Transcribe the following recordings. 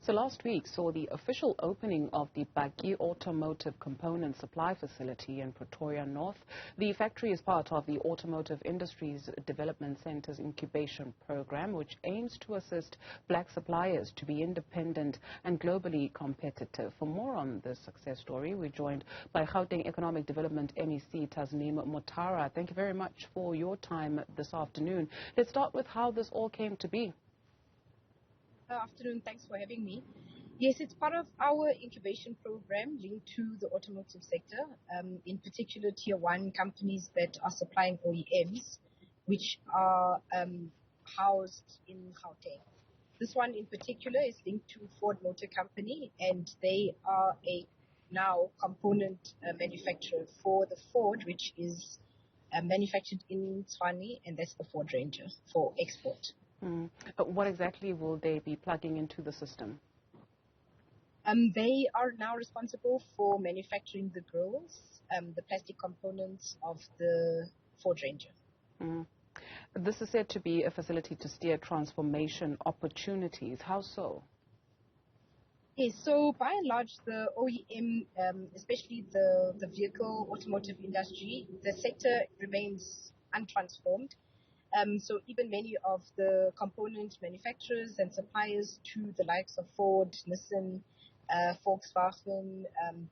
So last week saw the official opening of the Batyi Automotive Component Supply facility in Pretoria North. The factory is part of the Automotive Industry Development Centre's incubation program, which aims to assist black suppliers to be independent and globally competitive. For more on this success story, we're joined by Gauteng Economic Development MEC Tasneem Motara. Thank you very much for your time this afternoon. Let's start with how this all came to be. Good afternoon. Thanks for having me. Yes, it's part of our incubation program linked to the automotive sector, in particular tier one companies that are supplying OEMs, which are housed in Gauteng. This one in particular is linked to Ford Motor Company, and they are a now component manufacturer for the Ford, which is manufactured in Tshwane, and that's the Ford Ranger for export. What exactly will they be plugging into the system? They are now responsible for manufacturing the grills, the plastic components of the Ford Ranger. This is said to be a facility to steer transformation opportunities. How so? Yes, so by and large, the OEM, especially the vehicle automotive industry, the sector remains untransformed. So even many of the component manufacturers and suppliers to the likes of Ford, Nissan, Volkswagen,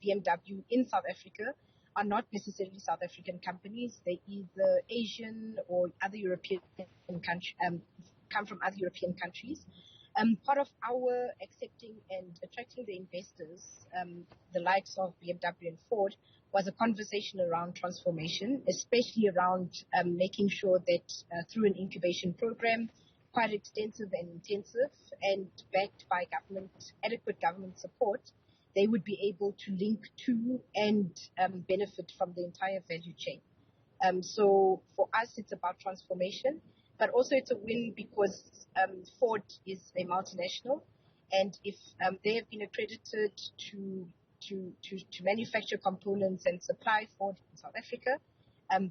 BMW in South Africa are not necessarily South African companies. They're either Asian or other European countries, come from other European countries. Part of our accepting and attracting the investors, the likes of BMW and Ford, was a conversation around transformation, especially around making sure that through an incubation program, quite extensive and intensive, and backed by adequate government support, they would be able to link to and benefit from the entire value chain. So for us, it's about transformation, but also it's a win because Ford is a multinational, and if they have been accredited to manufacture components and supply Ford in South Africa,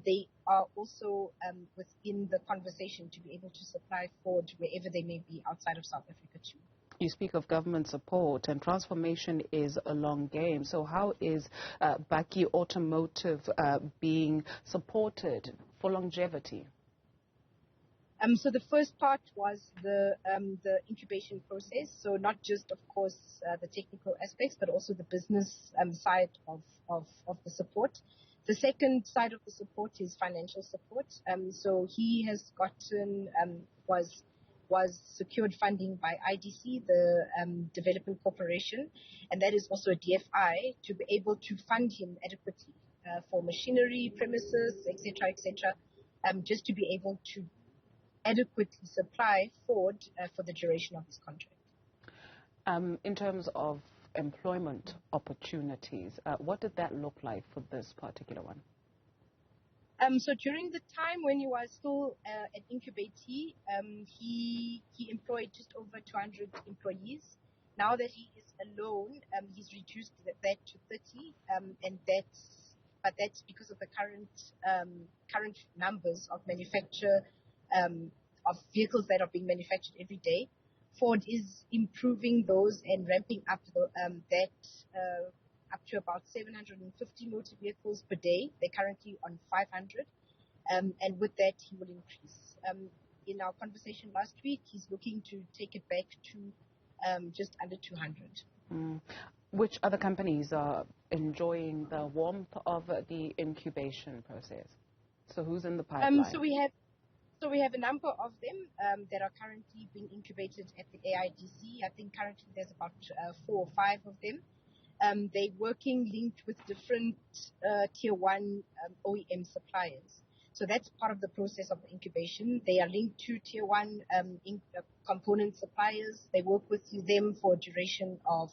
they are also within the conversation to be able to supply Ford wherever they may be outside of South Africa too. You speak of government support, and transformation is a long game. So how is Batyi Automotive being supported for longevity? So the first part was the incubation process. So not just, of course, the technical aspects, but also the business side of the support. The second side of the support is financial support. So he has gotten was secured funding by IDC, the Development Corporation, and that is also a DFI to be able to fund him adequately for machinery, premises, etc., just to be able to adequately supply Ford for the duration of this contract. In terms of employment opportunities, what did that look like for this particular one? So during the time when he was still an incubatee, he employed just over 200 employees. Now that he is alone, he's reduced that to 30, and that's because of the current numbers of of vehicles that are being manufactured every day. Ford is improving those and ramping up that up to about 750 motor vehicles per day. They're currently on 500, and with that he will increase. In our conversation last week, he's looking to take it back to just under 200. Which other companies are enjoying the warmth of the incubation process? So who's in the pipeline? So we have a number of them that are currently being incubated at the AIDC. I think currently there's about 4 or 5 of them. They're working linked with different tier one OEM suppliers. So that's part of the process of the incubation. They are linked to tier one component suppliers. They work with them for a duration of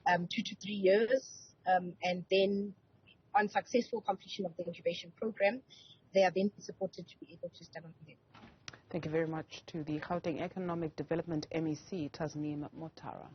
2 to 3 years. And then on successful completion of the incubation program, they are then supported to be able to stand on them. Thank you very much to the Gauteng Economic Development MEC, Tasneem Motara.